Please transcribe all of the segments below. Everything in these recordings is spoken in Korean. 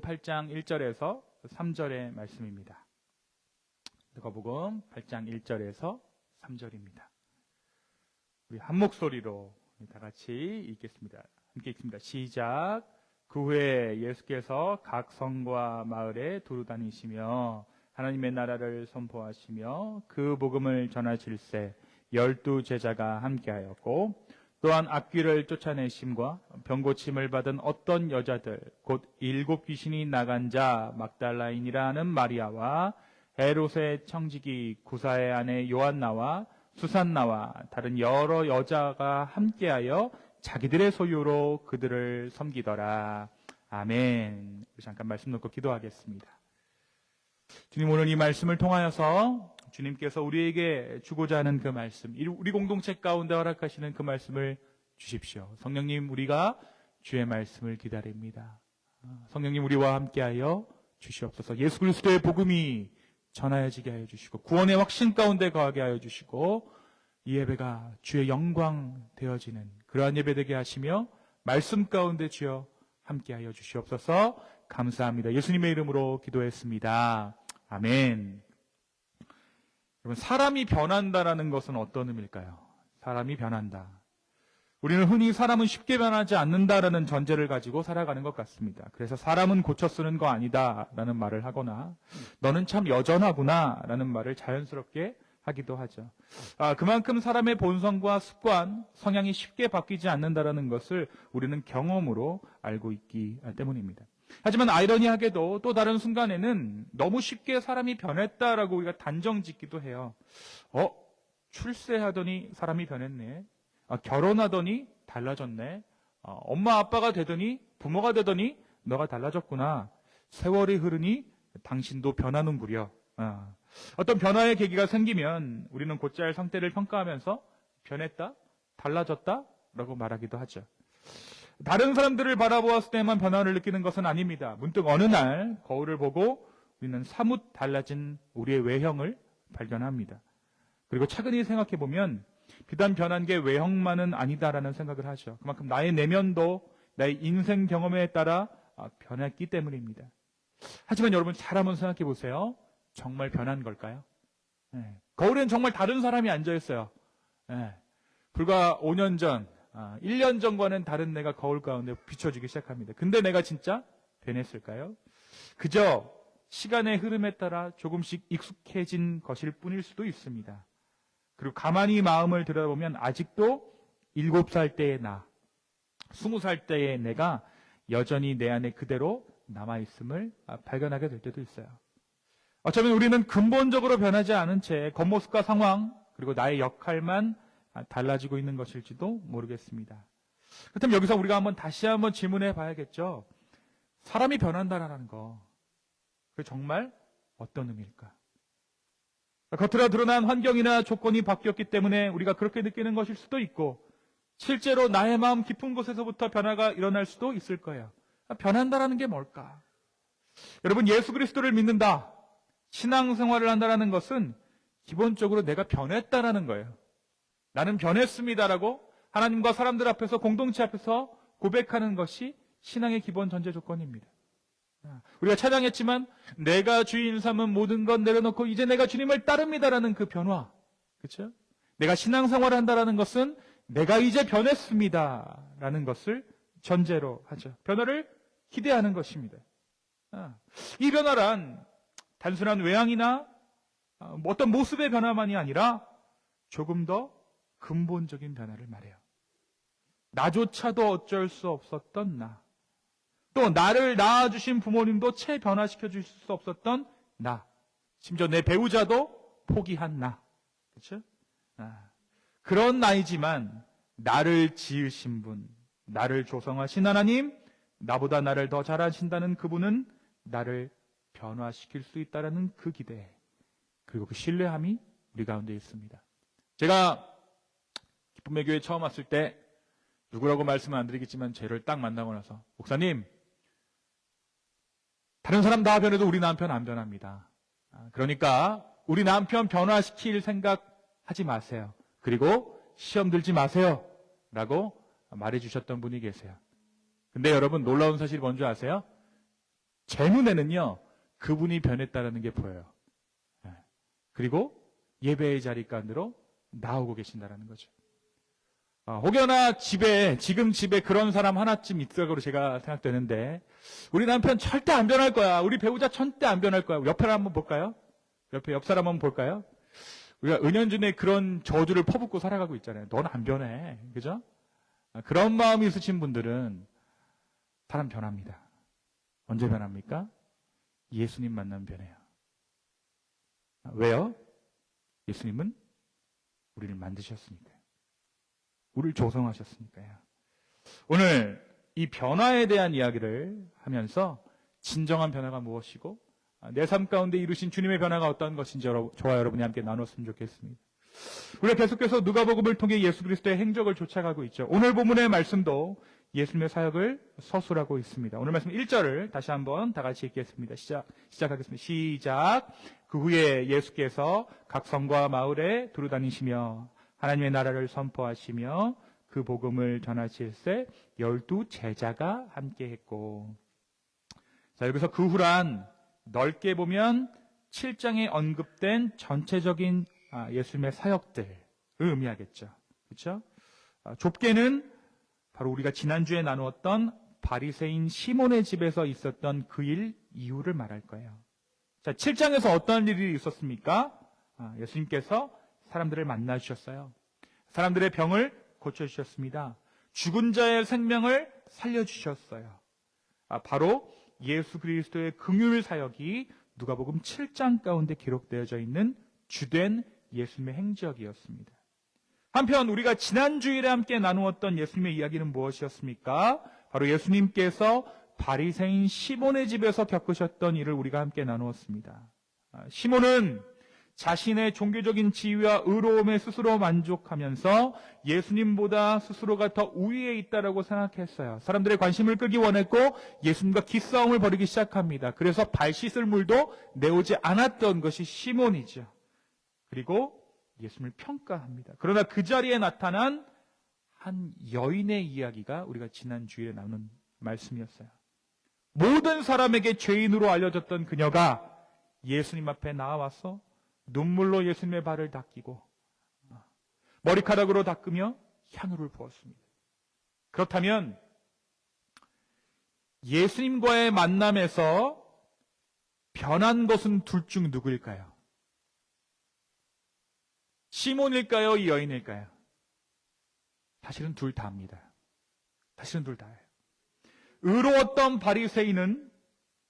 8장 1절에서 3절의 말씀입니다. 누가복음 8장 1절에서 3절입니다. 우리 한 목소리로 다 같이 읽겠습니다. 함께 읽습니다. 시작. 그 후에 예수께서 각 성과 마을에 두루 다니시며 하나님의 나라를 선포하시며 그 복음을 전하실세 12 제자가 함께하였고, 또한 악귀를 쫓아내심과 병고침을 받은 어떤 여자들 곧 7 귀신이 나간 자 막달라인이라는 마리아와 헤롯의 청지기 구사의 아내 요한나와 수산나와 다른 여러 여자가 함께하여 자기들의 소유로 그들을 섬기더라. 아멘. 잠깐 말씀 놓고 기도하겠습니다. 주님, 오늘 이 말씀을 통하여서 주님께서 우리에게 주고자 하는 그 말씀, 우리 공동체 가운데 허락하시는 그 말씀을 주십시오. 성령님, 우리가 주의 말씀을 기다립니다. 성령님, 우리와 함께하여 주시옵소서. 예수 그리스도의 복음이 전하여지게 하여 주시고 구원의 확신 가운데 거하게 하여 주시고 이 예배가 주의 영광 되어지는 그러한 예배 되게 하시며 말씀 가운데 주여 함께하여 주시옵소서. 감사합니다. 예수님의 이름으로 기도했습니다. 아멘. 여러분, 사람이 변한다라는 것은 어떤 의미일까요? 사람이 변한다. 우리는 흔히 사람은 쉽게 변하지 않는다라는 전제를 가지고 살아가는 것 같습니다. 그래서 사람은 고쳐 쓰는 거 아니다라는 말을 하거나 너는 참 여전하구나라는 말을 자연스럽게 하기도 하죠. 그만큼 사람의 본성과 습관, 성향이 쉽게 바뀌지 않는다라는 것을 우리는 경험으로 알고 있기 때문입니다. 하지만 아이러니하게도 또 다른 순간에는 너무 쉽게 사람이 변했다라고 우리가 단정 짓기도 해요. 출세하더니 사람이 변했네. 결혼하더니 달라졌네. 엄마 아빠가 되더니 부모가 되더니 너가 달라졌구나. 세월이 흐르니 당신도 변하는구려. 어떤 변화의 계기가 생기면 우리는 곧잘 상태를 평가하면서 변했다, 달라졌다 라고 말하기도 하죠. 다른 사람들을 바라보았을 때만 변화를 느끼는 것은 아닙니다. 문득 어느 날 거울을 보고 우리는 사뭇 달라진 우리의 외형을 발견합니다. 그리고 차근히 생각해보면 비단 변한 게 외형만은 아니다라는 생각을 하죠. 그만큼 나의 내면도 나의 인생 경험에 따라 변했기 때문입니다. 하지만 여러분, 잘 한번 생각해보세요. 정말 변한 걸까요? 거울엔 정말 다른 사람이 앉아있어요. 불과 5년 전, 1년 전과는 다른 내가 거울 가운데 비춰지기 시작합니다. 근데 내가 진짜 변했을까요? 그저 시간의 흐름에 따라 조금씩 익숙해진 것일 뿐일 수도 있습니다. 그리고 가만히 마음을 들여다보면 아직도 7살 때의 나, 20살 때의 내가 여전히 내 안에 그대로 남아있음을 발견하게 될 때도 있어요. 어쩌면 우리는 근본적으로 변하지 않은 채 겉모습과 상황, 그리고 나의 역할만 달라지고 있는 것일지도 모르겠습니다. 그렇다면 여기서 우리가 다시 한번 질문해 봐야겠죠. 사람이 변한다라는 거, 그게 정말 어떤 의미일까? 겉으로 드러난 환경이나 조건이 바뀌었기 때문에 우리가 그렇게 느끼는 것일 수도 있고, 실제로 나의 마음 깊은 곳에서부터 변화가 일어날 수도 있을 거예요. 변한다라는 게 뭘까? 여러분, 예수 그리스도를 믿는다, 신앙생활을 한다라는 것은 기본적으로 내가 변했다라는 거예요. 나는 변했습니다라고 하나님과 사람들 앞에서, 공동체 앞에서 고백하는 것이 신앙의 기본 전제 조건입니다. 우리가 찬양했지만 내가 주인 삼은 모든 건 내려놓고 이제 내가 주님을 따릅니다라는 그 변화, 그렇죠? 내가 신앙생활을 한다라는 것은 내가 이제 변했습니다라는 것을 전제로 하죠. 변화를 기대하는 것입니다. 이 변화란 단순한 외향이나 어떤 모습의 변화만이 아니라 조금 더 근본적인 변화를 말해요. 나조차도 어쩔 수 없었던 나, 또 나를 낳아주신 부모님도 채 변화시켜 주실 수 없었던 나, 심지어 내 배우자도 포기한 나, 그렇죠? 그런 나이지만 나를 지으신 분, 나를 조성하신 하나님, 나보다 나를 더 잘하신다는 그분은 나를 변화시킬 수 있다는 그 기대, 그리고 그 신뢰함이 우리 가운데 있습니다. 제가 기쁨의 교회 처음 왔을 때 누구라고 말씀은 안 드리겠지만 쟤를 딱 만나고 나서, 목사님, 다른 사람 다 변해도 우리 남편 안 변합니다. 그러니까 우리 남편 변화시킬 생각 하지 마세요. 그리고 시험 들지 마세요 라고 말해주셨던 분이 계세요. 근데 여러분, 놀라운 사실이 뭔지 아세요? 제 눈에는요, 그분이 변했다는 게 보여요. 예. 그리고 예배의 자리간으로 나오고 계신다는 거죠. 혹여나 지금 집에 그런 사람 하나쯤 있다고 제가 생각되는데, 우리 남편 절대 안 변할 거야. 우리 배우자 절대 안 변할 거야. 옆에 한번 볼까요? 옆 사람 한번 볼까요? 우리가 은연중에 그런 저주를 퍼붓고 살아가고 있잖아요. 넌 안 변해. 그죠? 그런 마음이 있으신 분들은 사람 변합니다. 언제 변합니까? 예수님 만나면 변해요. 왜요? 예수님은 우리를 만드셨으니까요. 우리를 조성하셨으니까요. 오늘 이 변화에 대한 이야기를 하면서 진정한 변화가 무엇이고 내 삶 가운데 이루신 주님의 변화가 어떤 것인지 저와 여러분이 함께 나눴으면 좋겠습니다. 우리가 계속해서 누가복음을 통해 예수 그리스도의 행적을 쫓아가고 있죠. 오늘 본문의 말씀도 예수님의 사역을 서술하고 있습니다. 오늘 말씀 1절을 다시 한번 다 같이 읽겠습니다. 시작하겠습니다. 시작. 그 후에 예수께서 각 성과 마을에 두루다니시며 하나님의 나라를 선포하시며 그 복음을 전하실새 12 제자가 함께했고. 자, 여기서 그 후란 넓게 보면 7장에 언급된 전체적인 예수님의 사역들을 의미하겠죠. 그렇죠? 좁게는 바로 우리가 지난주에 나누었던 바리새인 시몬의 집에서 있었던 그 일 이후를 말할 거예요. 자, 7장에서 어떤 일이 있었습니까? 예수님께서 사람들을 만나 주셨어요. 사람들의 병을 고쳐 주셨습니다. 죽은 자의 생명을 살려 주셨어요. 바로 예수 그리스도의 긍휼 사역이 누가복음 7장 가운데 기록되어져 있는 주된 예수님의 행적이었습니다. 한편 우리가 지난 주일에 함께 나누었던 예수님의 이야기는 무엇이었습니까? 바로 예수님께서 바리새인 시몬의 집에서 겪으셨던 일을 우리가 함께 나누었습니다. 시몬은 자신의 종교적인 지위와 의로움에 스스로 만족하면서 예수님보다 스스로가 더 우위에 있다라고 생각했어요. 사람들의 관심을 끌기 원했고 예수님과 기싸움을 벌이기 시작합니다. 그래서 발 씻을 물도 내오지 않았던 것이 시몬이죠. 그리고 예수님을 평가합니다. 그러나 그 자리에 나타난 한 여인의 이야기가 우리가 지난 주에 나눈 말씀이었어요. 모든 사람에게 죄인으로 알려졌던 그녀가 예수님 앞에 나와서 눈물로 예수님의 발을 닦이고 머리카락으로 닦으며 향유를 부었습니다. 그렇다면 예수님과의 만남에서 변한 것은 둘 중 누구일까요? 시몬일까요? 이 여인일까요? 사실은 둘 다입니다. 사실은 둘 다예요. 의로웠던 바리새인은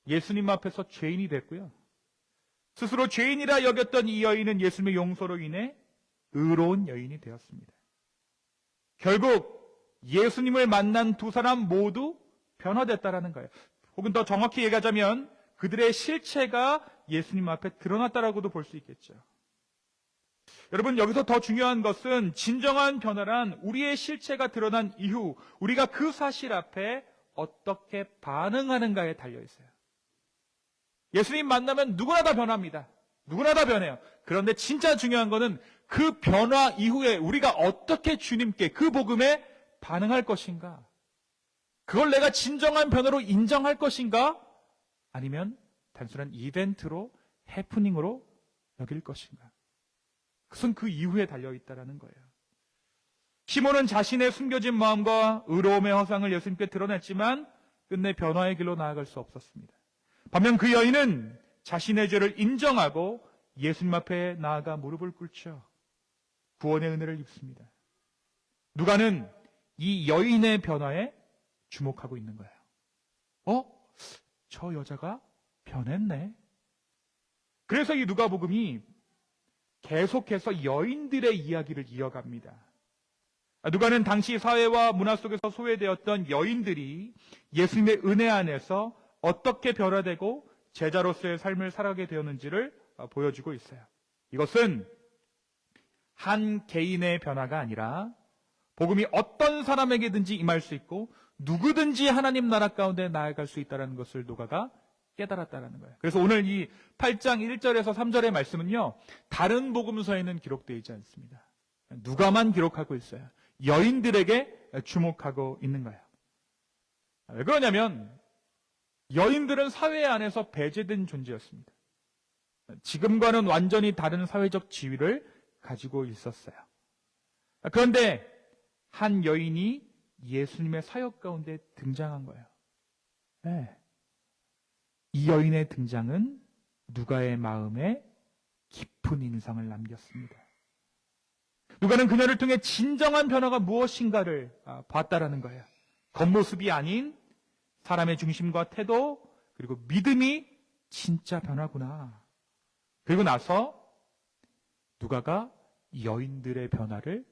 예수님 앞에서 죄인이 됐고요. 스스로 죄인이라 여겼던 이 여인은 예수님의 용서로 인해 의로운 여인이 되었습니다. 결국 예수님을 만난 두 사람 모두 변화됐다라는 거예요. 혹은 더 정확히 얘기하자면 그들의 실체가 예수님 앞에 드러났다라고도 볼 수 있겠죠. 여러분, 여기서 더 중요한 것은 진정한 변화란 우리의 실체가 드러난 이후 우리가 그 사실 앞에 어떻게 반응하는가에 달려 있어요. 예수님 만나면 누구나 다 변합니다. 누구나 다 변해요. 그런데 진짜 중요한 것은 그 변화 이후에 우리가 어떻게 주님께 그 복음에 반응할 것인가? 그걸 내가 진정한 변화로 인정할 것인가? 아니면 단순한 이벤트로 해프닝으로 여길 것인가? 그것은 그 이후에 달려있다라는 거예요. 시몬은 자신의 숨겨진 마음과 의로움의 허상을 예수님께 드러냈지만 끝내 변화의 길로 나아갈 수 없었습니다. 반면 그 여인은 자신의 죄를 인정하고 예수님 앞에 나아가 무릎을 꿇죠. 구원의 은혜를 입습니다. 누가는 이 여인의 변화에 주목하고 있는 거예요. 저 여자가 변했네. 그래서 이 누가복음이 계속해서 여인들의 이야기를 이어갑니다. 누가는 당시 사회와 문화 속에서 소외되었던 여인들이 예수님의 은혜 안에서 어떻게 변화되고 제자로서의 삶을 살아가게 되었는지를 보여주고 있어요. 이것은 한 개인의 변화가 아니라 복음이 어떤 사람에게든지 임할 수 있고 누구든지 하나님 나라 가운데 나아갈 수 있다는 것을 누가가 깨달았다는 거예요. 그래서 오늘 이 8장 1절에서 3절의 말씀은요, 다른 복음서에는 기록되어 있지 않습니다. 누가만 기록하고 있어요. 여인들에게 주목하고 있는 거예요. 왜 그러냐면 여인들은 사회 안에서 배제된 존재였습니다. 지금과는 완전히 다른 사회적 지위를 가지고 있었어요. 그런데 한 여인이 예수님의 사역 가운데 등장한 거예요. 네. 이 여인의 등장은 누가의 마음에 깊은 인상을 남겼습니다. 누가는 그녀를 통해 진정한 변화가 무엇인가를 봤다라는 거예요. 겉모습이 아닌 사람의 중심과 태도, 그리고 믿음이 진짜 변화구나. 그리고 나서 누가가 여인들의 변화를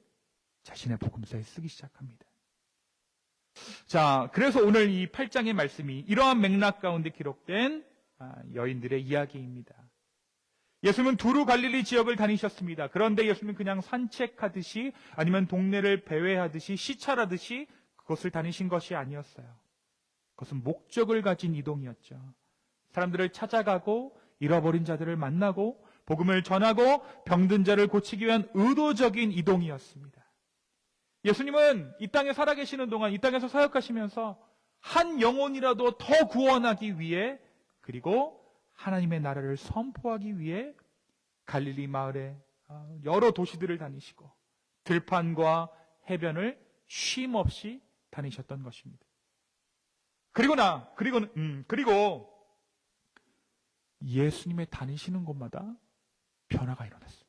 자신의 복음서에 쓰기 시작합니다. 자, 그래서 오늘 이 8장의 말씀이 이러한 맥락 가운데 기록된 여인들의 이야기입니다. 예수님은 두루 갈릴리 지역을 다니셨습니다. 그런데 예수님은 그냥 산책하듯이 아니면 동네를 배회하듯이 시찰하듯이 그것을 다니신 것이 아니었어요. 그것은 목적을 가진 이동이었죠. 사람들을 찾아가고 잃어버린 자들을 만나고 복음을 전하고 병든 자를 고치기 위한 의도적인 이동이었습니다. 예수님은 이 땅에 살아계시는 동안 이 땅에서 사역하시면서 한 영혼이라도 더 구원하기 위해, 그리고 하나님의 나라를 선포하기 위해 갈릴리 마을의 여러 도시들을 다니시고 들판과 해변을 쉼 없이 다니셨던 것입니다. 그리고 예수님의 다니시는 곳마다 변화가 일어났어요.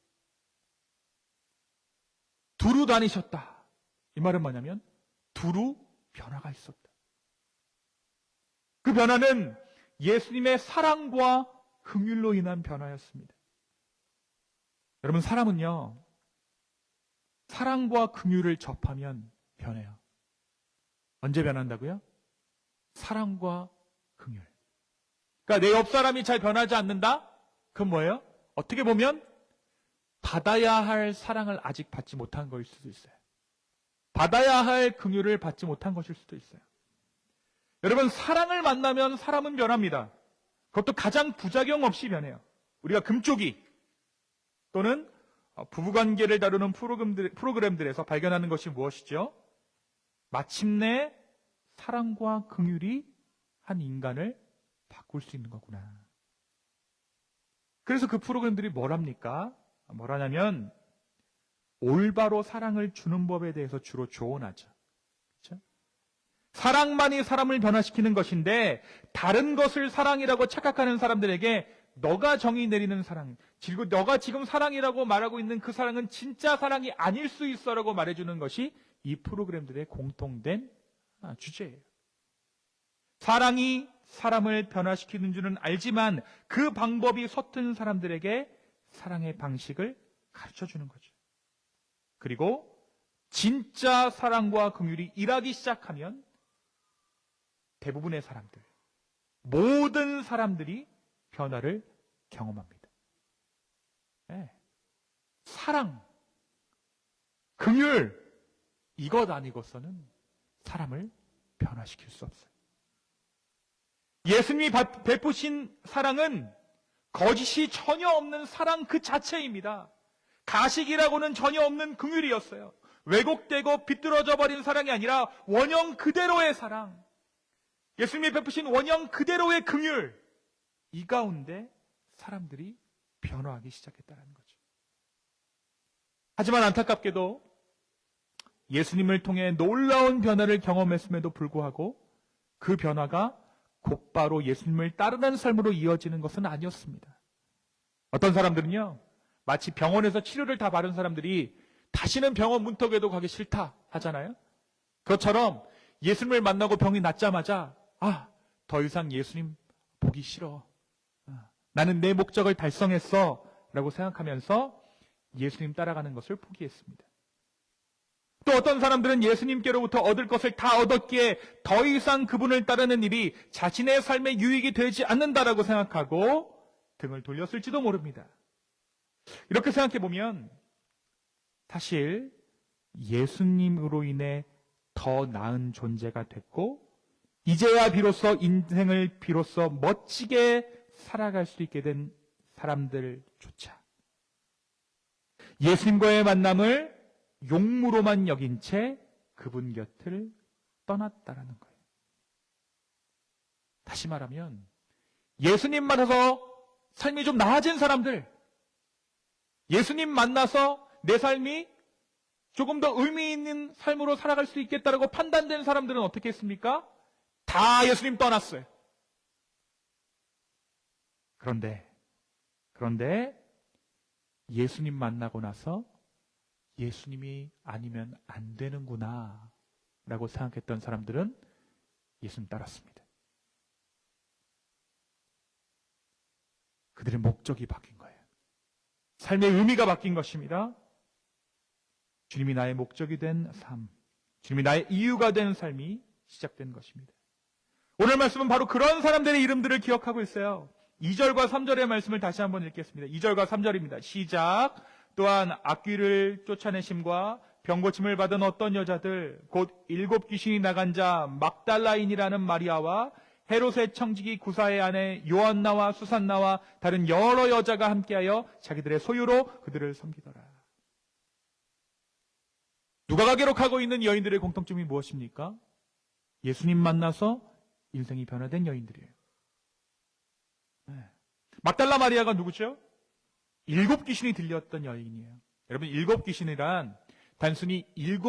두루 다니셨다. 이 말은 뭐냐면 두루 변화가 있었다. 그 변화는 예수님의 사랑과 긍휼로 인한 변화였습니다. 여러분, 사람은요, 사랑과 긍휼을 접하면 변해요. 언제 변한다고요? 사랑과 긍휼. 그러니까 내 옆 사람이 잘 변하지 않는다? 그건 뭐예요? 어떻게 보면 받아야 할 사랑을 아직 받지 못한 것일 수도 있어요. 받아야 할 긍휼을 받지 못한 것일 수도 있어요. 여러분, 사랑을 만나면 사람은 변합니다. 그것도 가장 부작용 없이 변해요. 우리가 금쪽이 또는 부부관계를 다루는 프로그램들에서 발견하는 것이 무엇이죠? 마침내 사랑과 긍휼이 한 인간을 바꿀 수 있는 거구나. 그래서 그 프로그램들이 뭐라냐면 올바로 사랑을 주는 법에 대해서 주로 조언하죠. 그렇죠? 사랑만이 사람을 변화시키는 것인데 다른 것을 사랑이라고 착각하는 사람들에게 너가 정의 내리는 사랑, 그리고 너가 지금 사랑이라고 말하고 있는 그 사랑은 진짜 사랑이 아닐 수 있어라고 말해주는 것이 이 프로그램들의 공통된 주제예요. 사랑이 사람을 변화시키는 줄은 알지만 그 방법이 서툰 사람들에게 사랑의 방식을 가르쳐주는 거죠. 그리고 진짜 사랑과 긍휼이 일하기 시작하면 대부분의 사람들, 모든 사람들이 변화를 경험합니다. 네. 사랑, 긍휼, 이것 아니고서는 사람을 변화시킬 수 없어요. 예수님이 베푸신 사랑은 거짓이 전혀 없는 사랑 그 자체입니다. 가식이라고는 전혀 없는 긍휼이었어요. 왜곡되고 비뚤어져 버린 사랑이 아니라 원형 그대로의 사랑. 예수님이 베푸신 원형 그대로의 긍휼. 이 가운데 사람들이 변화하기 시작했다는 거죠. 하지만 안타깝게도 예수님을 통해 놀라운 변화를 경험했음에도 불구하고 그 변화가 곧바로 예수님을 따르는 삶으로 이어지는 것은 아니었습니다. 어떤 사람들은요, 마치 병원에서 치료를 다 받은 사람들이 다시는 병원 문턱에도 가기 싫다 하잖아요. 그것처럼 예수님을 만나고 병이 낫자마자 더 이상 예수님 보기 싫어. 나는 내 목적을 달성했어 라고 생각하면서 예수님 따라가는 것을 포기했습니다. 또 어떤 사람들은 예수님께로부터 얻을 것을 다 얻었기에 더 이상 그분을 따르는 일이 자신의 삶에 유익이 되지 않는다라고 생각하고 등을 돌렸을지도 모릅니다. 이렇게 생각해 보면 사실 예수님으로 인해 더 나은 존재가 됐고 이제야 비로소 인생을 비로소 멋지게 살아갈 수 있게 된 사람들조차 예수님과의 만남을 용무로만 여긴 채 그분 곁을 떠났다라는 거예요. 다시 말하면 예수님 만나서 삶이 좀 나아진 사람들, 예수님 만나서 내 삶이 조금 더 의미 있는 삶으로 살아갈 수 있겠다라고 판단된 사람들은 어떻게 했습니까? 다 예수님 떠났어요. 그런데 예수님 만나고 나서 예수님이 아니면 안 되는구나 라고 생각했던 사람들은 예수님 따랐습니다. 그들의 목적이 바뀐 거예요. 삶의 의미가 바뀐 것입니다. 주님이 나의 목적이 된 삶, 주님이 나의 이유가 된 삶이 시작된 것입니다. 오늘 말씀은 바로 그런 사람들의 이름들을 기억하고 있어요. 2절과 3절의 말씀을 다시 한번 읽겠습니다. 2절과 3절입니다. 시작. 또한 악귀를 쫓아내심과 병고침을 받은 어떤 여자들, 곧 7 귀신이 나간 자 막달라인이라는 마리아와 헤롯의 청지기 구사의 아내 요한나와 수산나와 다른 여러 여자가 함께하여 자기들의 소유로 그들을 섬기더라. 누가가 기록하고 있는 여인들의 공통점이 무엇입니까? 예수님 만나서 인생이 변화된 여인들이에요. 막달라 마리아가 누구죠? 7 귀신이 들렸던 여인이에요. 여러분, 7 귀신이란 단순히 7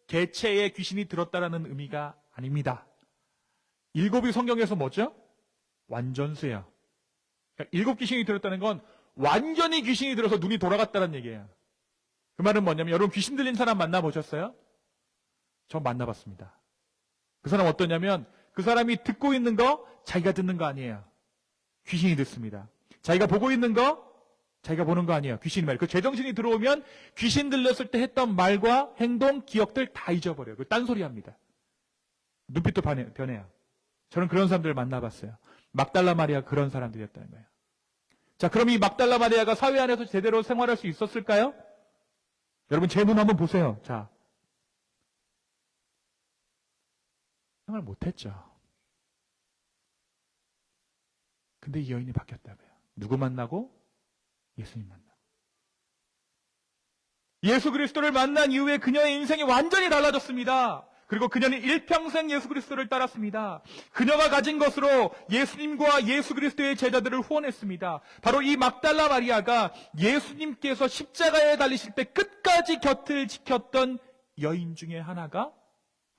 개체의 귀신이 들었다라는 의미가 아닙니다. 7이 성경에서 뭐죠? 완전수예요. 그러니까 7 귀신이 들었다는 건 완전히 귀신이 들어서 눈이 돌아갔다는 얘기예요. 그 말은 뭐냐면, 여러분 귀신 들린 사람 만나보셨어요? 저 만나봤습니다. 그 사람 어떠냐면, 그 사람이 듣고 있는 거 자기가 듣는 거 아니에요. 귀신이 듣습니다. 자기가 보고 있는 거 자기가 보는 거 아니에요. 귀신이 말이에요. 그 제정신이 들어오면 귀신 들렸을 때 했던 말과 행동, 기억들 다 잊어버려요. 그 딴소리 합니다. 눈빛도 변해요. 저는 그런 사람들을 만나봤어요. 막달라 마리아 그런 사람들이었다는 거예요. 자, 그럼 이 막달라 마리아가 사회 안에서 제대로 생활할 수 있었을까요? 여러분 제 눈 한번 보세요. 자, 생활 못했죠. 근데 이 여인이 바뀌었다고요. 누구 만나고? 예수님 만나고. 예수 그리스도를 만난 이후에 그녀의 인생이 완전히 달라졌습니다. 그리고 그녀는 일평생 예수 그리스도를 따랐습니다. 그녀가 가진 것으로 예수님과 예수 그리스도의 제자들을 후원했습니다. 바로 이 막달라 마리아가 예수님께서 십자가에 달리실 때 끝까지 곁을 지켰던 여인 중에 하나가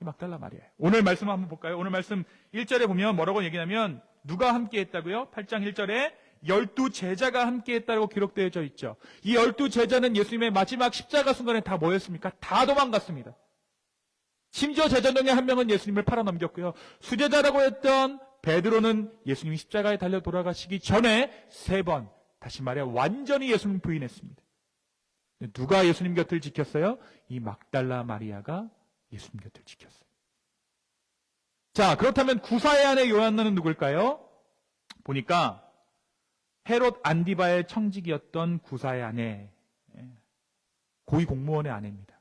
이 막달라 마리아예요. 오늘 말씀 한번 볼까요? 오늘 말씀 1절에 보면 뭐라고 얘기하냐면, 누가 함께 했다고요? 8장 1절에 12 제자가 함께 했다고 기록되어져 있죠. 이 12 제자는 예수님의 마지막 십자가 순간에 다 뭐였습니까? 다 도망갔습니다. 심지어 제자 중에 한 명은 예수님을 팔아넘겼고요. 수제자라고 했던 베드로는 예수님이 십자가에 달려 돌아가시기 전에 3번, 다시 말해 완전히 예수님 부인했습니다. 누가 예수님 곁을 지켰어요? 이 막달라 마리아가 예수님 곁을 지켰어요. 자, 그렇다면 구사의 아내 요한나는 누굴까요? 보니까 헤롯 안디바의 청직이었던 구사의 아내, 고위 공무원의 아내입니다.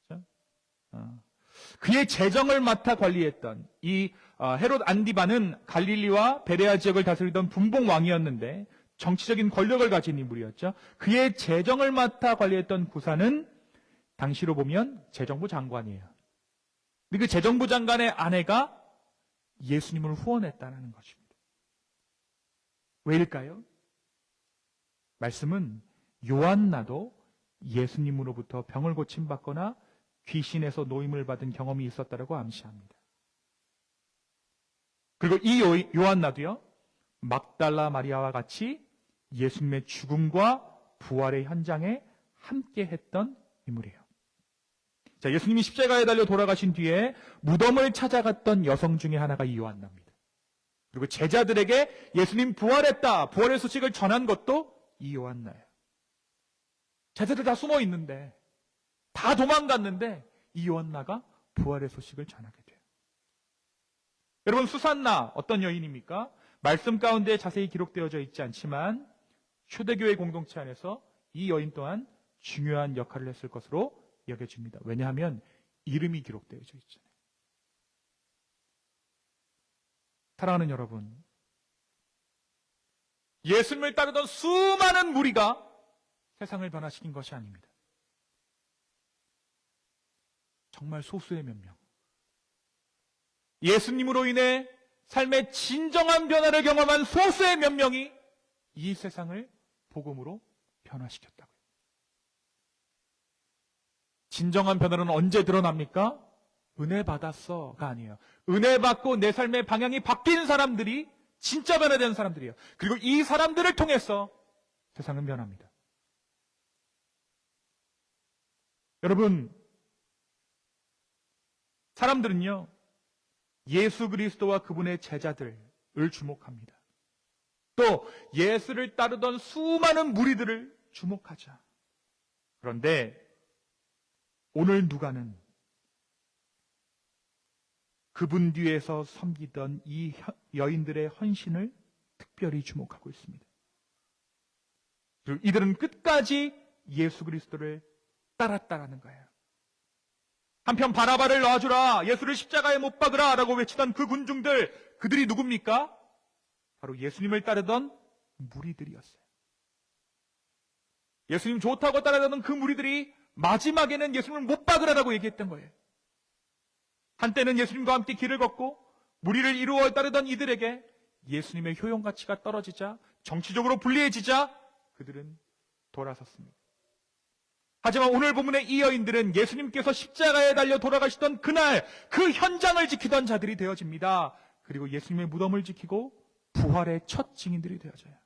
그렇죠? 그의 재정을 맡아 관리했던 이 헤롯 안디바는 갈릴리와 베레아 지역을 다스리던 분봉 왕이었는데 정치적인 권력을 가진 인물이었죠. 그의 재정을 맡아 관리했던 구사는 당시로 보면 재정부 장관이에요. 근데 그 재정부 장관의 아내가 예수님을 후원했다는 것입니다. 왜일까요? 말씀은 요한나도 예수님으로부터 병을 고침받거나 귀신에서 노임을 받은 경험이 있었다고 암시합니다. 그리고 이 요한나도요, 막달라 마리아와 같이 예수님의 죽음과 부활의 현장에 함께 했던 인물이에요. 자, 예수님이 십자가에 달려 돌아가신 뒤에 무덤을 찾아갔던 여성 중에 하나가 이 요한나입니다. 그리고 제자들에게 예수님 부활했다, 부활의 소식을 전한 것도 이 요한나예요. 제자들 다 숨어 있는데, 다 도망갔는데 이 요한나가 부활의 소식을 전하게 돼요. 여러분, 수산나 어떤 여인입니까? 말씀 가운데 자세히 기록되어져 있지 않지만 초대교회 공동체 안에서 이 여인 또한 중요한 역할을 했을 것으로 여겨집니다. 왜냐하면 이름이 기록되어져 있잖아요. 사랑하는 여러분, 예수님을 따르던 수많은 무리가 세상을 변화시킨 것이 아닙니다. 정말 소수의 몇 명. 예수님으로 인해 삶의 진정한 변화를 경험한 소수의 몇 명이 이 세상을 복음으로 변화시켰다고요. 진정한 변화는 언제 드러납니까? 은혜 받았어가 아니에요. 은혜 받고 내 삶의 방향이 바뀐 사람들이 진짜 변화된 사람들이에요. 그리고 이 사람들을 통해서 세상은 변합니다. 여러분, 사람들은요, 예수 그리스도와 그분의 제자들을 주목합니다. 또 예수를 따르던 수많은 무리들을 주목하자. 그런데 오늘 누가는 그분 뒤에서 섬기던 이 여인들의 헌신을 특별히 주목하고 있습니다. 그리고 이들은 끝까지 예수 그리스도를 따랐다라는 거예요. 한편 바라바를 놔주라, 예수를 십자가에 못 박으라 라고 외치던 그 군중들, 그들이 누굽니까? 바로 예수님을 따르던 무리들이었어요. 예수님 좋다고 따르던 그 무리들이 마지막에는 예수님을 못 박으라라고 얘기했던 거예요. 한때는 예수님과 함께 길을 걷고 무리를 이루어 따르던 이들에게 예수님의 효용 가치가 떨어지자, 정치적으로 불리해지자 그들은 돌아섰습니다. 하지만 오늘 본문의 이 여인들은 예수님께서 십자가에 달려 돌아가시던 그날 그 현장을 지키던 자들이 되어집니다. 그리고 예수님의 무덤을 지키고 부활의 첫 증인들이 되어져요.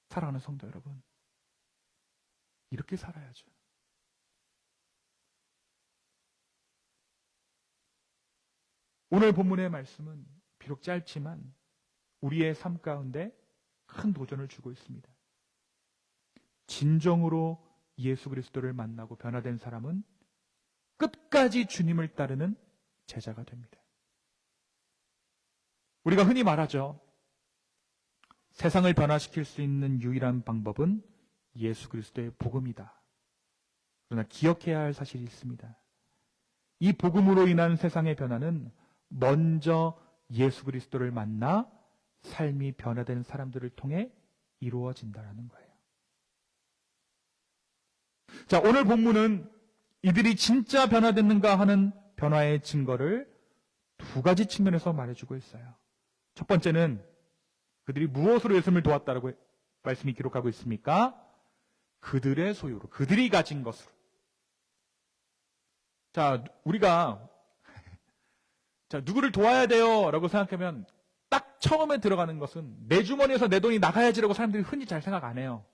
사랑하는 성도 여러분, 이렇게 살아야죠. 오늘 본문의 말씀은 비록 짧지만 우리의 삶 가운데 큰 도전을 주고 있습니다. 진정으로 예수 그리스도를 만나고 변화된 사람은 끝까지 주님을 따르는 제자가 됩니다. 우리가 흔히 말하죠. 세상을 변화시킬 수 있는 유일한 방법은 예수 그리스도의 복음이다. 그러나 기억해야 할 사실이 있습니다. 이 복음으로 인한 세상의 변화는 먼저 예수 그리스도를 만나 삶이 변화된 사람들을 통해 이루어진다는 거예요. 자, 오늘 본문은 이들이 진짜 변화됐는가 하는 변화의 증거를 두 가지 측면에서 말해주고 있어요. 첫 번째는 그들이 무엇으로 예수님을 도왔다라고 말씀이 기록하고 있습니까? 그들의 소유로, 그들이 가진 것으로. 자, 우리가 누구를 도와야 돼요 라고 생각하면 딱 처음에 들어가는 것은 내 주머니에서 내 돈이 나가야지라고 사람들이 흔히 잘 생각 안 해요.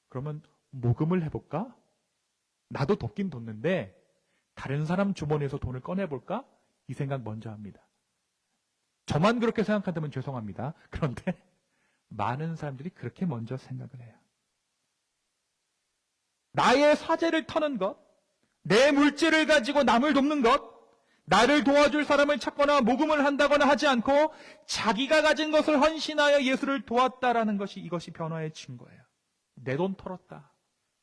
그러면 모금을 해볼까? 나도 돕긴 돕는데 다른 사람 주머니에서 돈을 꺼내볼까? 이 생각 먼저 합니다. 저만 그렇게 생각한다면 죄송합니다. 그런데 많은 사람들이 그렇게 먼저 생각을 해요. 나의 사재를 터는 것, 내 물질을 가지고 남을 돕는 것, 나를 도와줄 사람을 찾거나 모금을 한다거나 하지 않고 자기가 가진 것을 헌신하여 예수를 도왔다라는 것이, 이것이 변화의 증거예요. 내 돈 털었다.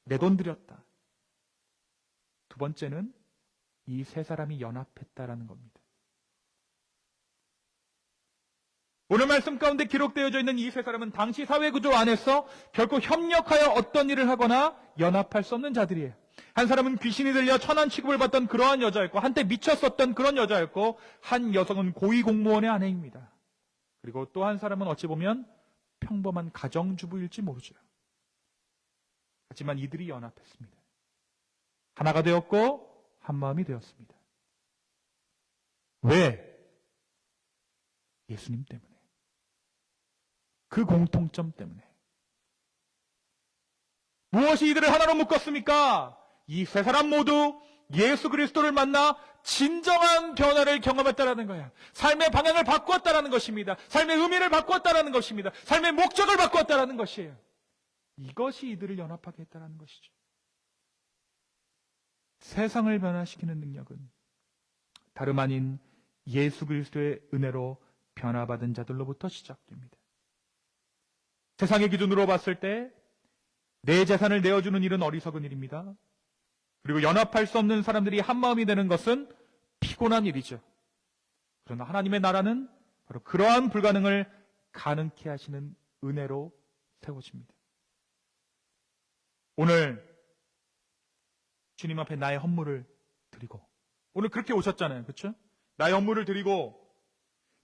내 돈 들였다. 두 번째는 이 세 사람이 연합했다라는 겁니다. 오늘 말씀 가운데 기록되어져 있는 이 세 사람은 당시 사회 구조 안에서 결코 협력하여 어떤 일을 하거나 연합할 수 없는 자들이에요. 한 사람은 귀신이 들려 천한 취급을 받던 그러한 여자였고, 한때 미쳤었던 그런 여자였고, 한 여성은 고위공무원의 아내입니다. 그리고 또 한 사람은 어찌 보면 평범한 가정주부일지 모르죠. 하지만 이들이 연합했습니다. 하나가 되었고 한 마음이 되었습니다. 왜? 예수님 때문에. 그 공통점 때문에. 무엇이 이들을 하나로 묶었습니까? 이 세 사람 모두 예수 그리스도를 만나 진정한 변화를 경험했다라는 거예요. 삶의 방향을 바꾸었다라는 것입니다. 삶의 의미를 바꾸었다라는 것입니다. 삶의 목적을 바꾸었다라는 것이에요. 이것이 이들을 연합하게 했다라는 것이죠. 세상을 변화시키는 능력은 다름 아닌 예수 그리스도의 은혜로 변화받은 자들로부터 시작됩니다. 세상의 기준으로 봤을 때 내 재산을 내어주는 일은 어리석은 일입니다. 그리고 연합할 수 없는 사람들이 한마음이 되는 것은 피곤한 일이죠. 그러나 하나님의 나라는 바로 그러한 불가능을 가능케 하시는 은혜로 세워집니다. 오늘 주님 앞에 나의 헌물을 드리고, 오늘 그렇게 오셨잖아요. 그렇죠? 나의 헌물을 드리고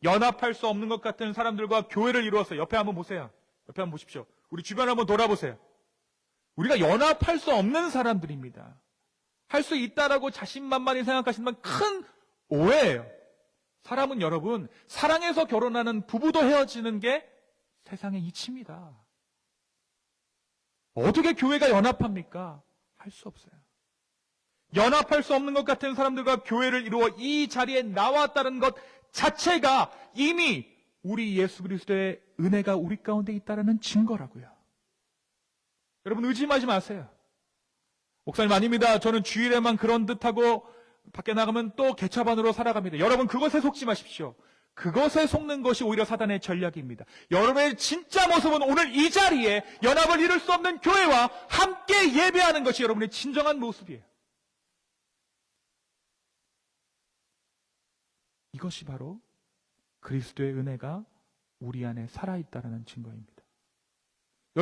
연합할 수 없는 것 같은 사람들과 교회를 이루어서 옆에 한번 보세요. 옆에 한번 보십시오. 우리 주변 한번 돌아보세요. 우리가 연합할 수 없는 사람들입니다. 할 수 있다라고 자신만만히 생각하시는 큰 오해예요. 사람은 여러분, 사랑해서 결혼하는 부부도 헤어지는 게 세상의 이치입니다. 어떻게 교회가 연합합니까? 할 수 없어요. 연합할 수 없는 것 같은 사람들과 교회를 이루어 이 자리에 나왔다는 것 자체가 이미 우리 예수 그리스도의 은혜가 우리 가운데 있다는 증거라고요. 여러분 의심하지 마세요. 목사님 아닙니다. 저는 주일에만 그런 듯하고 밖에 나가면 또 개차반으로 살아갑니다. 여러분 그것에 속지 마십시오. 그것에 속는 것이 오히려 사단의 전략입니다. 여러분의 진짜 모습은 오늘 이 자리에 연합을 이룰 수 없는 교회와 함께 예배하는 것이 여러분의 진정한 모습이에요. 이것이 바로 그리스도의 은혜가 우리 안에 살아있다는 증거입니다.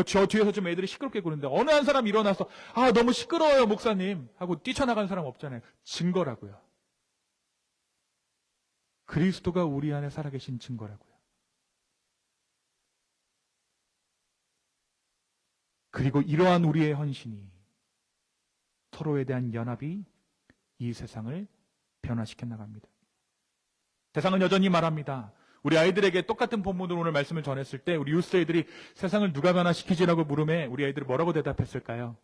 저 뒤에서 좀 애들이 시끄럽게 구는데 어느 한 사람 일어나서 너무 시끄러워요 목사님 하고 뛰쳐나가는 사람 없잖아요. 증거라고요. 그리스도가 우리 안에 살아계신 증거라고요. 그리고 이러한 우리의 헌신이 서로에 대한 연합이 이 세상을 변화시켜 나갑니다. 세상은 여전히 말합니다. 우리 아이들에게 똑같은 본문으로 오늘 말씀을 전했을 때 우리 유스애들이 세상을 누가 변화시키지라고 물음에 우리 아이들이 뭐라고 대답했을까요?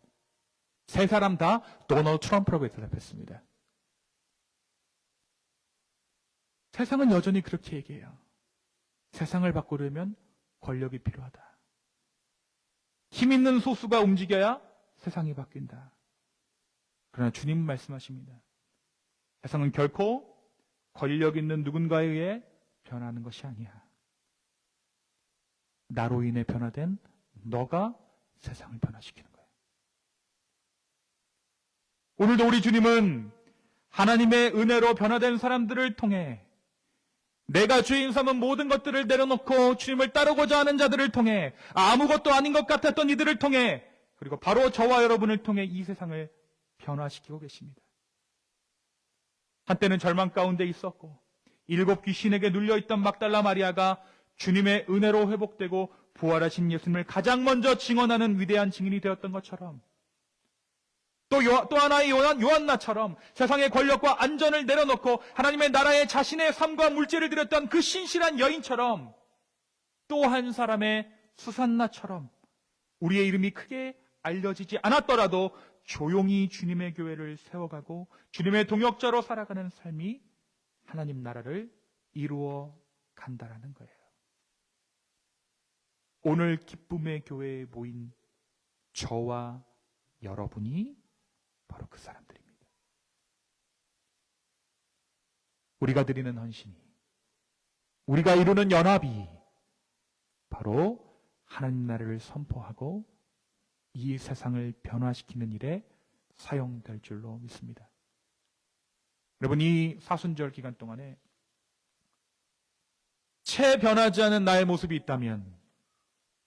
세 사람 다 도널드 트럼프라고 대답했습니다. 세상은 여전히 그렇게 얘기해요. 세상을 바꾸려면 권력이 필요하다. 힘 있는 소수가 움직여야 세상이 바뀐다. 그러나 주님은 말씀하십니다. 세상은 결코 권력 있는 누군가에 의해 변하는 것이 아니야. 나로 인해 변화된 너가 세상을 변화시키는 거야. 오늘도 우리 주님은 하나님의 은혜로 변화된 사람들을 통해 내가 주인 삼은 모든 것들을 내려놓고 주님을 따르고자 하는 자들을 통해 아무것도 아닌 것 같았던 이들을 통해 그리고 바로 저와 여러분을 통해 이 세상을 변화시키고 계십니다. 한때는 절망 가운데 있었고 7 귀신에게 눌려있던 막달라 마리아가 주님의 은혜로 회복되고 부활하신 예수님을 가장 먼저 증언하는 위대한 증인이 되었던 것처럼 또 하나의 요한나처럼 세상의 권력과 안전을 내려놓고 하나님의 나라에 자신의 삶과 물질을 드렸던 그 신실한 여인처럼 또 한 사람의 수산나처럼 우리의 이름이 크게 알려지지 않았더라도 조용히 주님의 교회를 세워가고 주님의 동역자로 살아가는 삶이 하나님 나라를 이루어 간다라는 거예요. 오늘 기쁨의 교회에 모인 저와 여러분이 바로 그 사람들입니다. 우리가 드리는 헌신이, 우리가 이루는 연합이 바로 하나님 나라를 선포하고 이 세상을 변화시키는 일에 사용될 줄로 믿습니다. 여러분 이 사순절 기간 동안에 채 변하지 않은 나의 모습이 있다면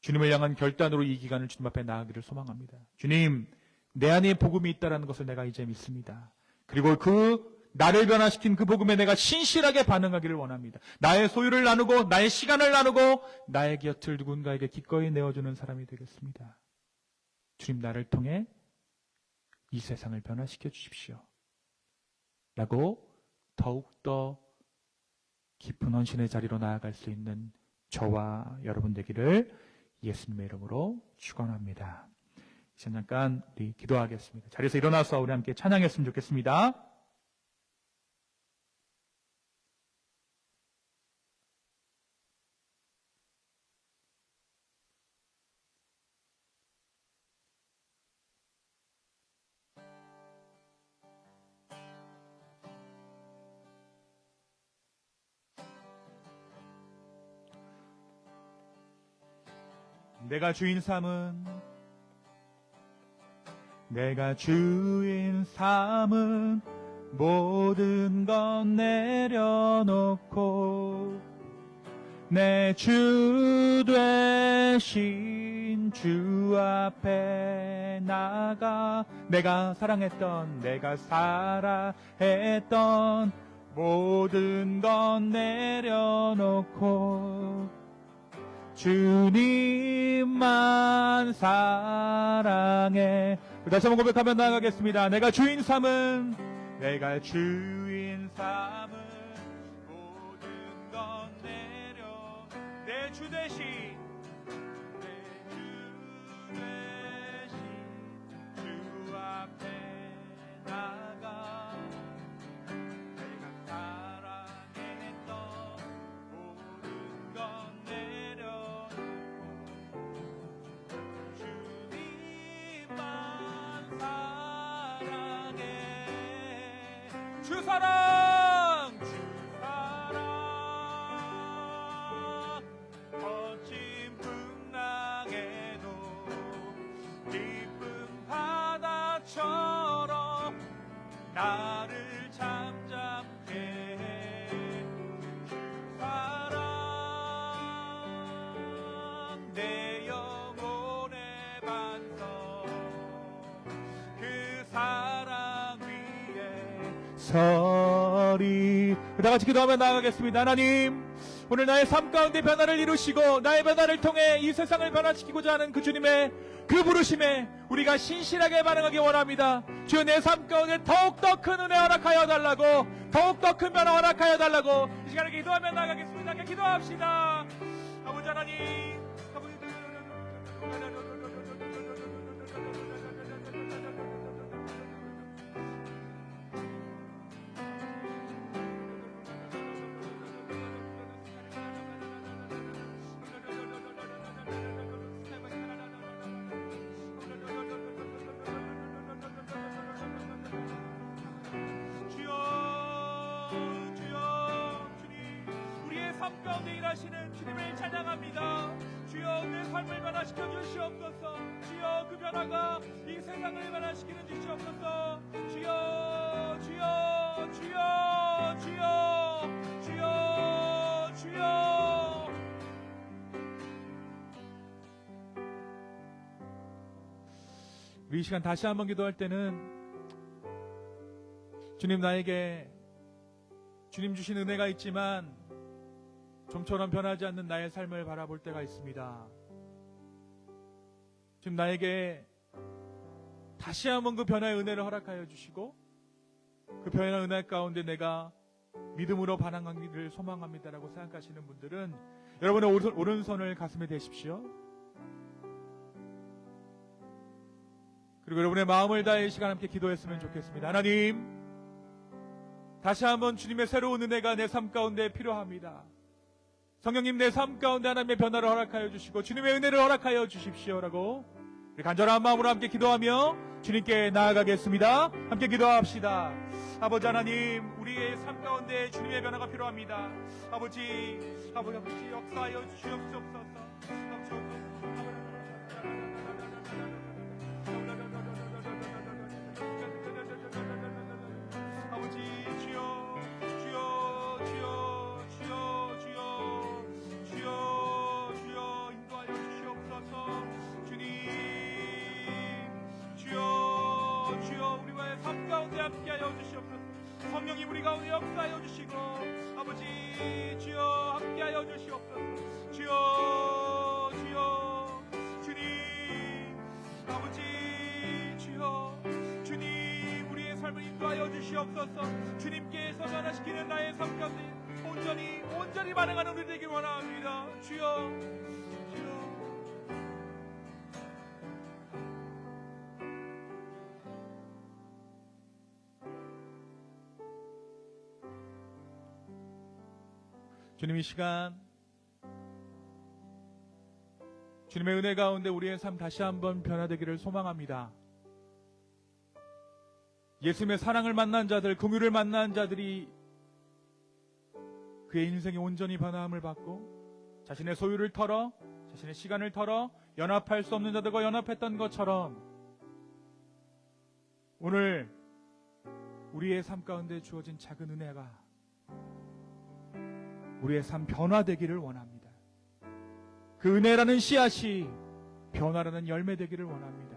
주님을 향한 결단으로 이 기간을 주님 앞에 나아가기를 소망합니다. 주님, 내 안에 복음이 있다는 것을 내가 이제 믿습니다. 그리고 나를 변화시킨 그 복음에 내가 신실하게 반응하기를 원합니다. 나의 소유를 나누고 나의 시간을 나누고 나의 곁을 누군가에게 기꺼이 내어주는 사람이 되겠습니다. 주님 나를 통해 이 세상을 변화시켜 주십시오. 라고 더욱더 깊은 헌신의 자리로 나아갈 수 있는 저와 여러분 되기를 예수님의 이름으로 축원합니다. 이제 잠깐 우리 기도하겠습니다. 자리에서 일어나서 우리 함께 찬양했으면 좋겠습니다. 내가 주인 삼은 모든 건 내려놓고 내 주 되신 주 앞에 나가 내가 사랑했던 모든 건 내려놓고 주님만 사랑해. 다시 한번 고백하며 나아가겠습니다. 내가 주인 삼은 모든 건 내려 내 주 대신 주 앞에 나가 내가 사랑했던 모든 건 내려놓고 주님만 사랑해. 주 사랑 거친 풍랑에도 깊은 바다처럼 나를 잠잠케 해. 주 사랑 내 영혼의 반석 그 사랑 위에 서리. 다 같이 기도하며 나아가겠습니다. 하나님, 오늘 나의 삶 가운데 변화를 이루시고 나의 변화를 통해 이 세상을 변화시키고자 하는 그 주님의 그 부르심에 우리가 신실하게 반응하기 원합니다. 주여, 내 삶 가운데 더욱더 큰 은혜 허락하여 달라고, 더욱더 큰 변화 허락하여 달라고 이 시간에 기도하며 나아가겠습니다. 기도합시다. 아버지 하나님, 삶 가운데 일하시는 주님을 찬양합니다. 주여, 내 삶을 변화시켜 주시옵소서. 주여, 그 변화가 이 세상을 변화시키는 주시옵소서. 주여, 주여, 주여, 주여, 주여, 주여. 우리 이 시간 다시 한번 기도할 때는 주님, 나에게 주님 주신 은혜가 있지만 좀처럼 변하지 않는 나의 삶을 바라볼 때가 있습니다. 지금 나에게 다시 한번 그 변화의 은혜를 허락하여 주시고 그 변화의 은혜 가운데 내가 믿음으로 반응하기를 소망합니다라고 생각하시는 분들은 여러분의 오른손을 가슴에 대십시오. 그리고 여러분의 마음을 다해 이 시간 함께 기도했으면 좋겠습니다. 하나님, 다시 한번 주님의 새로운 은혜가 내 삶 가운데 필요합니다. 성령님, 내 삶 가운데 하나님의 변화를 허락하여 주시고 주님의 은혜를 허락하여 주십시오라고 간절한 마음으로 함께 기도하며 주님께 나아가겠습니다. 함께 기도합시다. 아버지 하나님, 우리의 삶 가운데 주님의 변화가 필요합니다. 아버지 역사하여 주시옵소서. 함께하여 주시옵소서. 성령님, 우리 가운데 역사하여 주시고 아버지 주여 함께하여 주시옵소서. 주여, 주여, 주님, 아버지 주여, 주님, 우리의 삶을 인도하여 주시옵소서. 주님께서 변화시키는 나의 삶 가운데 온전히 반응하는 우리 되길 원합니다. 주여, 주여. 주님, 이 시간 주님의 은혜 가운데 우리의 삶 다시 한번 변화되기를 소망합니다. 예수님의 사랑을 만난 자들, 긍휼을 만난 자들이 그의 인생이 온전히 변화함을 받고 자신의 소유를 털어, 자신의 시간을 털어 연합할 수 없는 자들과 연합했던 것처럼 오늘 우리의 삶 가운데 주어진 작은 은혜가 우리의 삶 변화되기를 원합니다. 그 은혜라는 씨앗이 변화라는 열매 되기를 원합니다.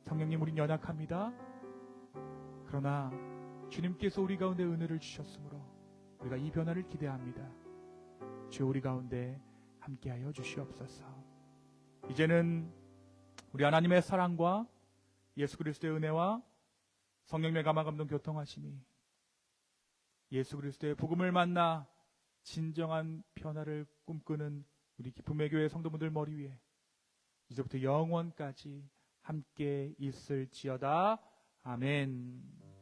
성령님, 우린 연약합니다. 그러나 주님께서 우리 가운데 은혜를 주셨으므로 우리가 이 변화를 기대합니다. 주여 우리 가운데 함께하여 주시옵소서. 이제는 우리 하나님의 사랑과 예수 그리스도의 은혜와 성령의 감화감동 교통하심이 예수 그리스도의 복음을 만나 진정한 변화를 꿈꾸는 우리 기쁨의 교회 성도분들 머리 위에 이제부터 영원까지 함께 있을지어다. 아멘.